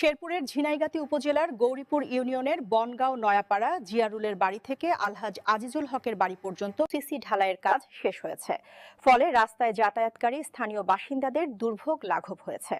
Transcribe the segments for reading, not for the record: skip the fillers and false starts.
শেরপুরের ঝিনাইগাতী উপজেলার গৌরীপুর ইউনিয়নের বনগাঁও নয়াপাড়া জিয়ারুলের বাড়ি থেকে আলহাজ আজিজুল হকের বাড়ি পর্যন্ত সিসি ঢালাইয়ের কাজ শেষ হয়েছে। ফলে রাস্তায় যাতায়াতকারী স্থানীয় বাসিন্দাদের দুর্ভোগ লাঘব হয়েছে।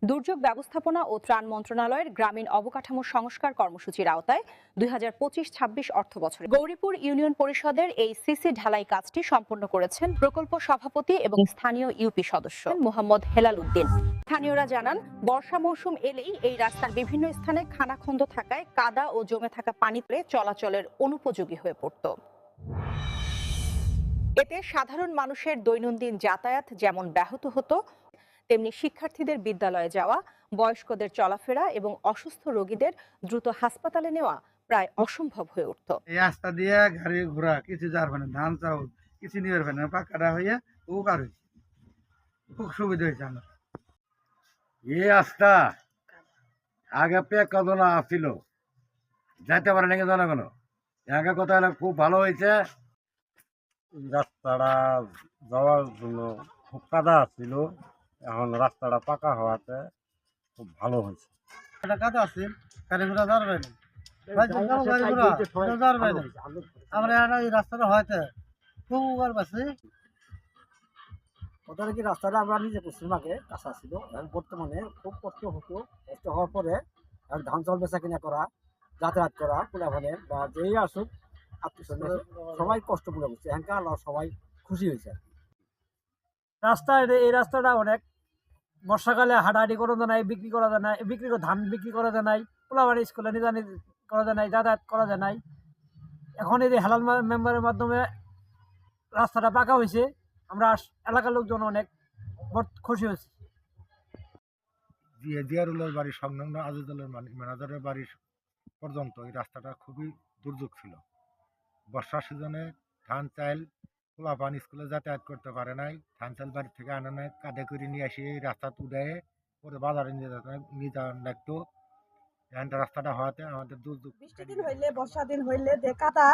দুর্যোগ ব্যবস্থাপনা ও ত্রাণ মন্ত্রণালয়ের গ্রামীণ অবকাঠামো সংস্কার কর্মসূচির আওতায় ২০২৫-২৬ অর্থবছরে গৌরীপুর ইউনিয়ন পরিষদের এই সিসি ঢালাই কাজটি সম্পন্ন করেছেন প্রকল্প সভাপতি এবং স্থানীয় ইউপি সদস্য মোহাম্মদ হেলাল উদ্দিন। স্থানীয়রা জানান, বর্ষা মৌসুম এলেই এই রাস্তার বিভিন্ন স্থানে খানাখন্দ থাকায় কাদা ও জমে থাকা পানিতে চলাচলের অনুপযোগী হয়ে পড়ত। এতে সাধারণ মানুষের দৈনন্দিন যাতায়াত যেমন ব্যাহত হতো, তেমনি শিক্ষার্থীদের বিদ্যালয়ে যাওয়া, বয়স্কদের চলাফেরা এবং অসুস্থ রোগীদের দ্রুত হাসপাতালে নেওয়া প্রায় অসম্ভব হয়ে উঠত। এই রাস্তা দিয়ে গাড়ি ঘোড়া কিছু যাওয়ার না, ধান চাউল কিছু নিয়ে পারবে না, পাকাটা হইয়া উপকার হয়েছে, খুব সুবিধা হয়েছে আমার। এই রাস্তা আগে পেকাদনা ছিল, যাইতে পারে নাকি জনগণ, আগে কথা হলে খুব ভালো হয়েছে। রাস্তাটা যাওয়ার জন্য খুব কাদা ছিল, এখন রাস্তাটা পাকা হওয়াতে খুব ভালো হয়েছে। একটা কাদা আছে, গাড়ি ঘোড়া যাওয়ার না, গাড়ি ঘোড়া যাওয়ার না। আমরা এই রাস্তাটা হয়তো খুব উপকার পাচ্ছি। ওদের কি রাস্তাটা আমরা নিজে করছি, আগে কাঁচা ছিল, এখন বর্তমানে খুব কষ্ট হতো। কষ্ট হওয়ার পরে এখন ধান চাউল বেচা কিনা করা, যাতায়াত করা, পোলাভানের বা যেই আসুক আত্মীয় সবাই কষ্ট পুরো করছে। এখানকার সবাই খুশি হয়েছে। রাস্তা এই রাস্তাটা অনেক, বর্ষাকালে হাঁটাহাঁটি করা যায় নাই, বিক্রি করা যায় নাই, ধান বিক্রি করা যায় নাই, পোলাভানের স্কুলে নিয়ে করা যায় নাই, যাতায়াত করা যায় নাই। এখন এই যে হেলাল মেম্বারের মাধ্যমে রাস্তাটা পাকা হয়েছে, আমরা এলাকার লোকজন অনেক খুশি হয়েছি। জিয়ারুলের বাড়ি সংলগ্ন আজিজুলের ম্যানেজারের বাড়ি পর্যন্ত এই রাস্তাটা খুবই দুর্যোগ ছিল। বর্ষার সিজনে ধান চাল পোলাপান স্কুলে যাতায়াত করতে পারে নাই, ধান চাল বাড়ি থেকে আনা নাই, কাঁধে করে নিয়ে আসি এই রাস্তা উড়াইয়ে পরে বাজারে নিয়ে যাওয়া লাগতো। এখানটা রাস্তাটা হওয়াতে আমাদের দুর্যোগ। বৃষ্টি দিন হইলে, বর্ষা দিন হইলে যে কাদা,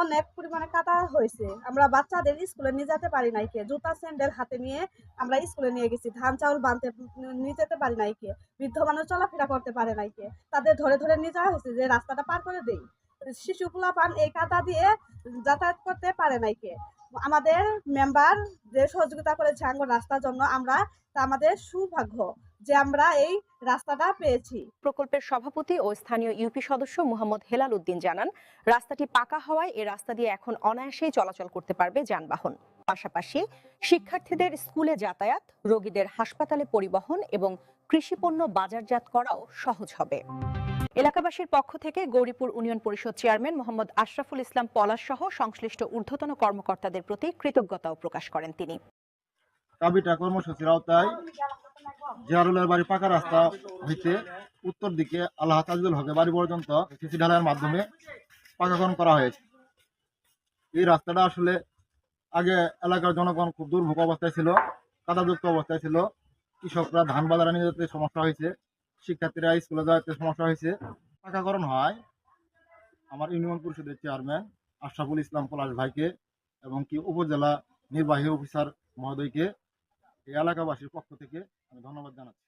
অনেক পরিমাণে কাদা হয়েছে। আমরা বাচ্চাদের স্কুলে নিয়ে যেতে পারি নাই কে, জুতা স্যান্ডেল হাতে নিয়ে আমরা স্কুলে নিয়ে গেছি। ধান চাউল বানতে নিয়ে যেতে পারি নাই কে, বৃদ্ধ মানুষ চলাফেরা করতে পারে নাই কে, তাদের ধরে ধরে নিয়ে যাওয়া হয়েছে যে রাস্তাটা পার করে দেই। শিশুগুলা পান এই কাদা দিয়ে যাতায়াত করতে পারে নাই কে। আমাদের মেম্বার যে সহযোগিতা করেছে আঙ্গুর রাস্তার জন্য, আমরা তা আমাদের সৌভাগ্য যে আমরা এই রাস্তাটা পেয়েছি। প্রকল্পের সভাপতি ও স্থানীয় ইউপি সদস্য মোহাম্মদ হেলাল উদ্দিন জানান, রাস্তাটি পাকা হওয়ায় এই রাস্তা দিয়ে এখন অনায়াসেই চলাচল করতে পারবে যানবাহন। পাশাপাশি শিক্ষার্থীদের স্কুলে যাতায়াত, রোগীদের হাসপাতালে পরিবহন এবং কৃষিপণ্য বাজারজাত করাও সহজ হবে। এলাকাবাসীর পক্ষ থেকে গৌরীপুর ইউনিয়ন পরিষদ চেয়ারম্যান মোহাম্মদ আশরাফুল ইসলাম পলাশ সহ সংশ্লিষ্ট ঊর্ধ্বতন কর্মকর্তাদের প্রতি কৃতজ্ঞতাও প্রকাশ করেন তিনি। কাবিটা কর্মসূচির আওতায় জিয়ারুলের বাড়ি পাকা রাস্তা হইতে উত্তর দিকে আলহাজ আজিজুল হকের বাড়ি পর্যন্ত সিসি ঢালাইয়ের মাধ্যমে পাকাকরণ করা হয়েছে। এই রাস্তাটা আসলে আগে এলাকার জনগণ খুব দুর্ভোগ অবস্থায় ছিল, কাদাযুক্ত অবস্থায় ছিল। কৃষকরা ধান বাজারে নিয়ে যেতে সমস্যা হয়েছে, শিক্ষার্থীরা স্কুলে যাওয়াতে সমস্যা হয়েছে। পাকাকরণ হয় আমার ইউনিয়ন পরিষদের চেয়ারম্যান আশরাফুল ইসলাম পলাশ ভাইকে এবং কি উপজেলা নির্বাহী অফিসার মহোদয়কে এই এলাকাবাসীর পক্ষ থেকে আমি ধন্যবাদ জানাচ্ছি।